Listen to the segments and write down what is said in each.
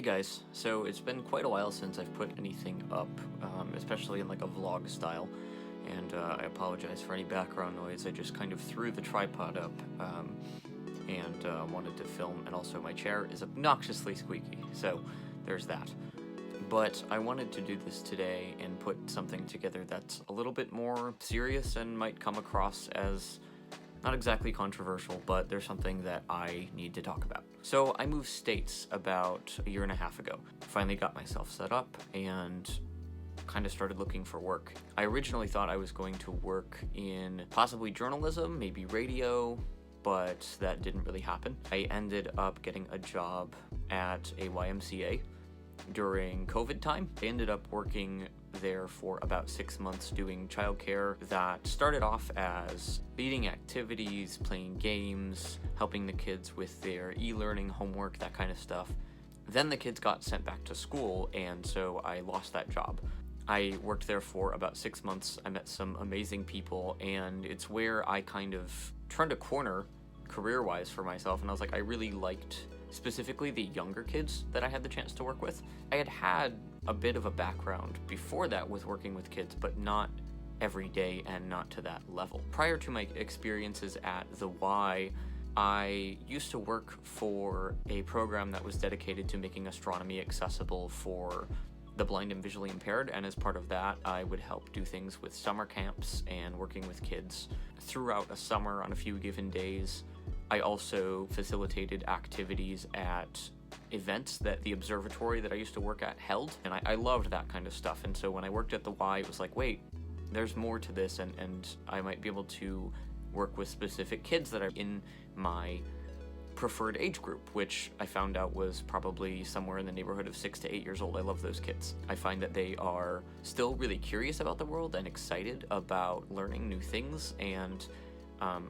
Hey guys, so it's been quite a while since I've put anything up, especially in like a vlog style, and I apologize for any background noise. I just kind of threw the tripod up and wanted to film, and also my chair is obnoxiously squeaky, so there's that. But I wanted to do this today and put something together that's a little bit more serious and might come across as not exactly controversial, but there's something that I need to talk about. So I moved states about a year and a half ago. Finally got myself set up and kind of started looking for work. I originally thought I was going to work in possibly journalism, maybe radio, but that didn't really happen. I ended up getting a job at a YMCA during COVID time. I ended up working there for about 6 months doing childcare that started off as leading activities, playing games, helping the kids with their e-learning, homework, that kind of stuff. Then the kids got sent back to school, and so I lost that job. I worked there for about 6 months. I met some amazing people, and it's where I kind of turned a corner career-wise for myself, and I was like, I really liked specifically the younger kids that I had the chance to work with. I had a bit of a background before that with working with kids, but not every day and not to that level. Prior to my experiences at the Y, I used to work for a program that was dedicated to making astronomy accessible for the blind and visually impaired, and as part of that, I would help do things with summer camps and working with kids throughout a summer on a few given days. I also facilitated activities at events that the observatory that I used to work at held, and I loved that kind of stuff. And so when I worked at the Y, it was like, wait, there's more to this, and I might be able to work with specific kids that are in my preferred age group, which I found out was probably somewhere in the neighborhood of 6 to 8 years old. I love those kids. I find that they are still really curious about the world and excited about learning new things, and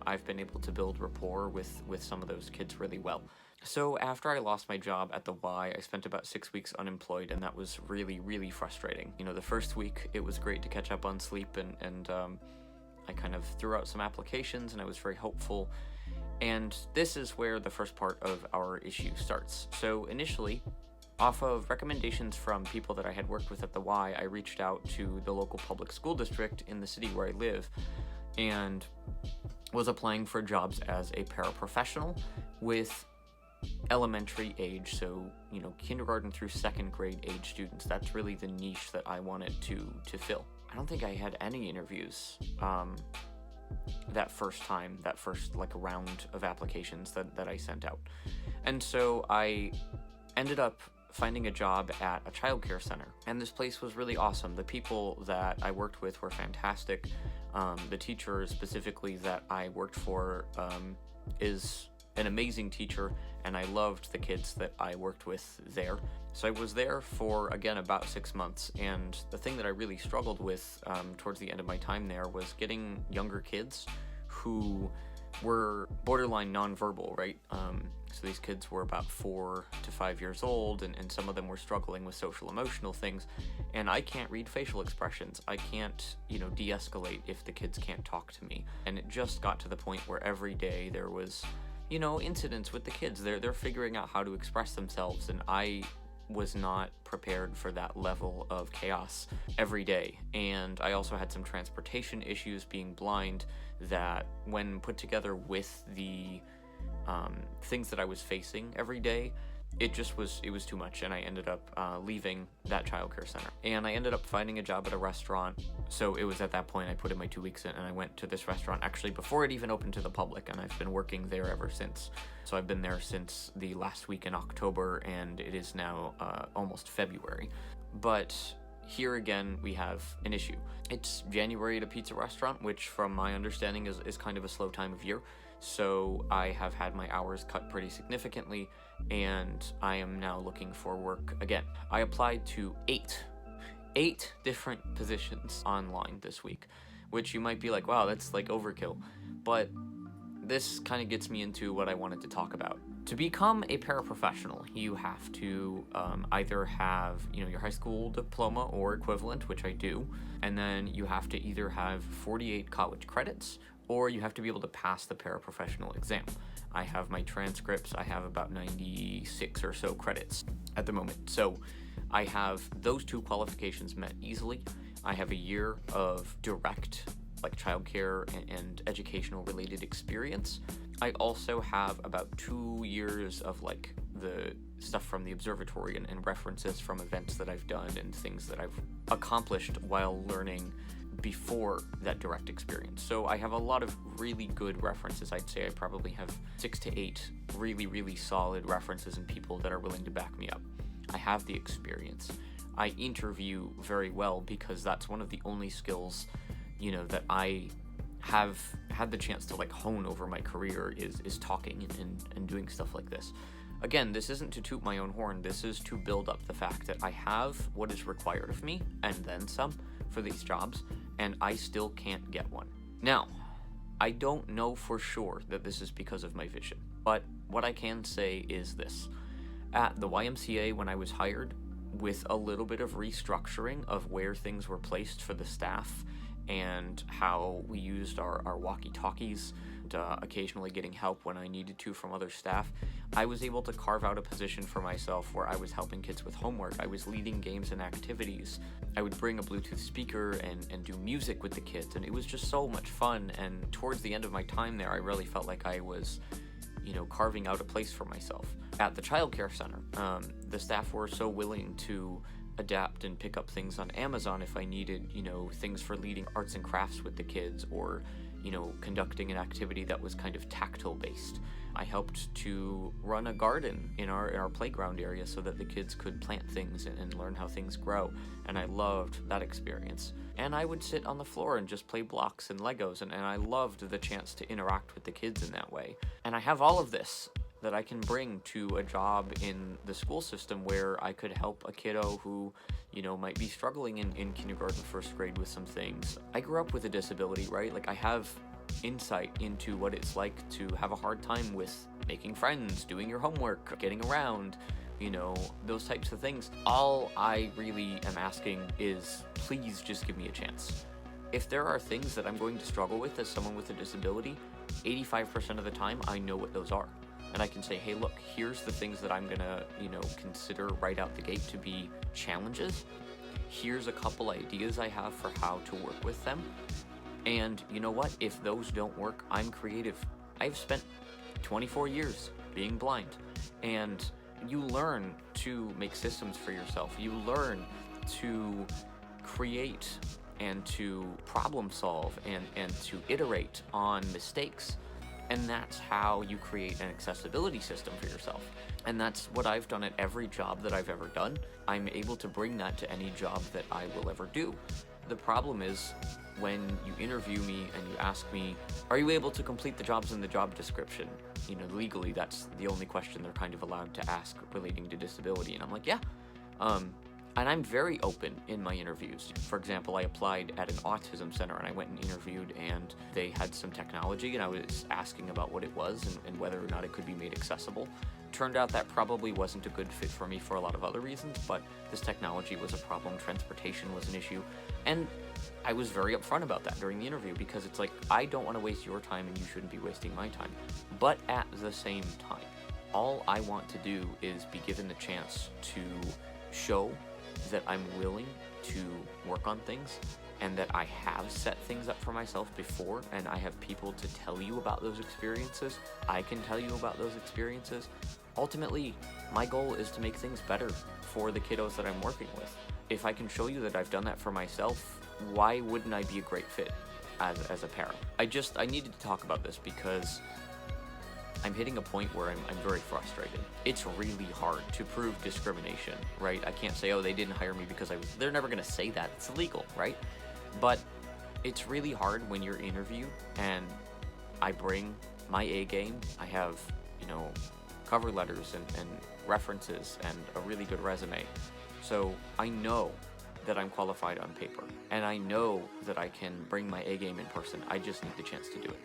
I've been able to build rapport with some of those kids really well. So after I lost my job at the Y, I spent about 6 weeks unemployed, and that was really, really frustrating. You know, the first week, it was great to catch up on sleep, and I kind of threw out some applications, and I was very hopeful. And this is where the first part of our issue starts. So initially, off of recommendations from people that I had worked with at the Y, I reached out to the local public school district in the city where I live, and was applying for jobs as a paraprofessional with elementary age, so kindergarten through second grade age students. That's really the niche that I wanted to fill. I don't think I had any interviews that first round of applications that I sent out. And so I ended up finding a job at a childcare center, and this place was really awesome. The people that I worked with were fantastic. The teacher specifically that I worked for is an amazing teacher, and I loved the kids that I worked with there. So I was there for, again, about 6 months, and the thing that I really struggled with towards the end of my time there was getting younger kids who were borderline nonverbal, right? So these kids were about 4 to 5 years old, and some of them were struggling with social emotional things, and I can't read facial expressions. I can't, de-escalate if the kids can't talk to me. And it just got to the point where every day there was, incidents with the kids. They're figuring out how to express themselves, and I was not prepared for that level of chaos every day. And I also had some transportation issues, being blind, that when put together with the things that I was facing every day, it was too much, and I ended up leaving that childcare center. And I ended up finding a job at a restaurant. So it was at that point I put in my 2 weeks in, and I went to this restaurant actually before it even opened to the public, and I've been working there ever since. So I've been there since the last week in October, and it is now almost February. But here again, we have an issue. It's January at a pizza restaurant, which from my understanding is kind of a slow time of year. So I have had my hours cut pretty significantly, and I am now looking for work again. I applied to eight different positions online this week, which you might be like, wow, that's like overkill. But this kind of gets me into what I wanted to talk about. To become a paraprofessional, you have to either have, your high school diploma or equivalent, which I do, and then you have to either have 48 college credits or you have to be able to pass the paraprofessional exam. I have my transcripts. I have about 96 or so credits at the moment. So I have those two qualifications met easily. I have a year of direct, like childcare and educational related experience. I also have about 2 years of like the stuff from the observatory and references from events that I've done and things that I've accomplished while learning before that direct experience. So I have a lot of really good references. I'd say I probably have 6 to 8 really, really solid references and people that are willing to back me up. I have the experience. I interview very well because that's one of the only skills, that I have had the chance to like hone over my career is talking and doing stuff like this. Again, this isn't to toot my own horn. This is to build up the fact that I have what is required of me and then some for these jobs, and I still can't get one. Now, I don't know for sure that this is because of my vision, but what I can say is this. At the YMCA, when I was hired, with a little bit of restructuring of where things were placed for the staff and how we used our walkie-talkies, and occasionally getting help when I needed to from other staff, I was able to carve out a position for myself where I was helping kids with homework. I was leading games and activities. I would bring a Bluetooth speaker and do music with the kids, and it was just so much fun. And towards the end of my time there, I really felt like I was carving out a place for myself. At the childcare center, the staff were so willing to adapt and pick up things on Amazon if I needed, things for leading arts and crafts with the kids, or, conducting an activity that was kind of tactile based. I helped to run a garden in our playground area so that the kids could plant things and learn how things grow, and I loved that experience. And I would sit on the floor and just play blocks and Legos, and I loved the chance to interact with the kids in that way. And I have all of this that I can bring to a job in the school system where I could help a kiddo who, might be struggling in kindergarten, first grade with some things. I grew up with a disability, right? Like I have insight into what it's like to have a hard time with making friends, doing your homework, getting around, those types of things. All I really am asking is please just give me a chance. If there are things that I'm going to struggle with as someone with a disability, 85% of the time I know what those are. And I can say, hey, look, here's the things that I'm gonna, consider right out the gate to be challenges. Here's a couple ideas I have for how to work with them. And you know what? If those don't work, I'm creative. I've spent 24 years being blind. And you learn to make systems for yourself. You learn to create and to problem solve and to iterate on mistakes. And that's how you create an accessibility system for yourself. And that's what I've done at every job that I've ever done. I'm able to bring that to any job that I will ever do. The problem is when you interview me and you ask me, are you able to complete the jobs in the job description? Legally, that's the only question they're kind of allowed to ask relating to disability. And I'm like, yeah. And I'm very open in my interviews. For example, I applied at an autism center and I went and interviewed, and they had some technology and I was asking about what it was and whether or not it could be made accessible. Turned out that probably wasn't a good fit for me for a lot of other reasons, but this technology was a problem, transportation was an issue, and I was very upfront about that during the interview because it's like, I don't want to waste your time and you shouldn't be wasting my time. But at the same time, all I want to do is be given the chance to show that I'm willing to work on things and that I have set things up for myself before, and I have people to tell you about those experiences. I can tell you about those experiences. Ultimately, my goal is to make things better for the kiddos that I'm working with. If I can show you that I've done that for myself, why wouldn't I be a great fit as a parent? I needed to talk about this because I'm hitting a point where I'm very frustrated. It's really hard to prove discrimination, right? I can't say, oh, they didn't hire me because they're never gonna say that. It's illegal, right? But it's really hard when you're interviewed and I bring my A game. I have, cover letters and references and a really good resume. So I know that I'm qualified on paper, and I know that I can bring my A game in person. I just need the chance to do it.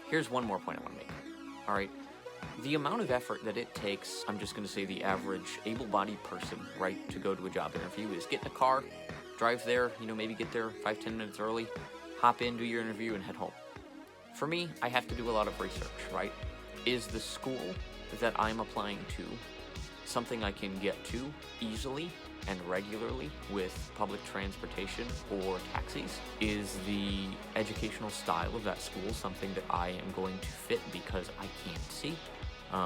Here's one more point I want to make. All right, the amount of effort that it takes, I'm just going to say the average able-bodied person, right, to go to a job interview is get in a car, drive there, maybe get there 5-10 minutes early, hop in, do your interview, and head home. For me, I have to do a lot of research, right? Is the school that I'm applying to something I can get to easily and regularly with public transportation or taxis? Is the educational style of that school something that I am going to fit because I can't see?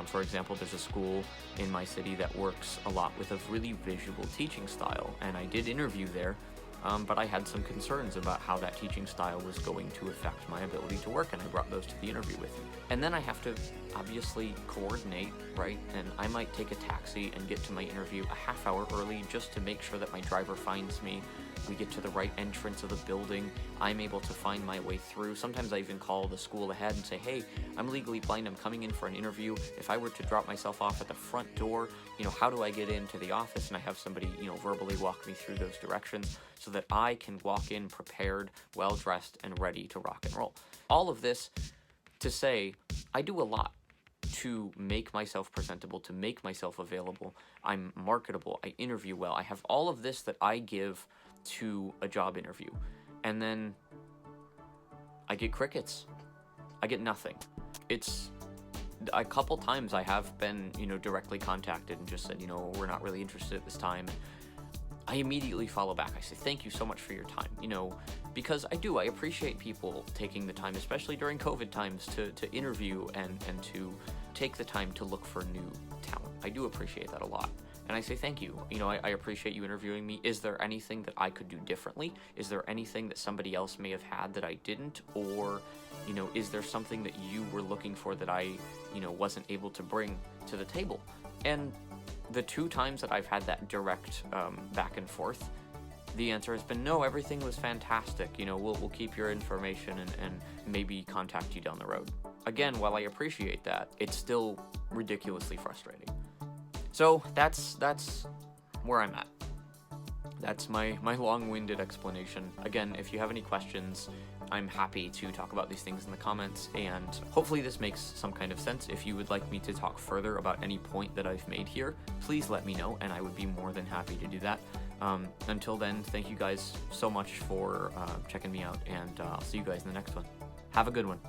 For example, there's a school in my city that works a lot with a really visual teaching style, and I did interview there, but I had some concerns about how that teaching style was going to affect my ability to work, and I brought those to the interview with me. And then I have to obviously coordinate, right? And I might take a taxi and get to my interview a half hour early just to make sure that my driver finds me. We get to the right entrance of the building. I'm able to find my way through. Sometimes I even call the school ahead and say, hey, I'm legally blind. I'm coming in for an interview. If I were to drop myself off at the front door, how do I get into the office? And I have somebody, verbally walk me through those directions so that I can walk in prepared, well-dressed, and ready to rock and roll. All of this to say, I do a lot to make myself presentable, to make myself available. I'm marketable. I interview well. I have all of this that I give to a job interview, and then I get crickets. I get nothing. It's a couple times I have been, directly contacted and just said, we're not really interested at this time. I immediately follow back. I say, thank you so much for your time, because I appreciate people taking the time, especially during COVID times, to interview and to take the time to look for new talent. I do appreciate that a lot. And I say thank you. I appreciate you interviewing me. Is there anything that I could do differently? Is there anything that somebody else may have had that I didn't? Or, is there something that you were looking for that I, wasn't able to bring to the table? And the 2 times that I've had that direct back and forth, the answer has been no, everything was fantastic. We'll keep your information and maybe contact you down the road. Again, while I appreciate that, it's still ridiculously frustrating. So that's where I'm at. That's my long-winded explanation. Again, if you have any questions, I'm happy to talk about these things in the comments, and hopefully this makes some kind of sense. If you would like me to talk further about any point that I've made here, please let me know, and I would be more than happy to do that. Until then, thank you guys so much for checking me out, and I'll see you guys in the next one. Have a good one.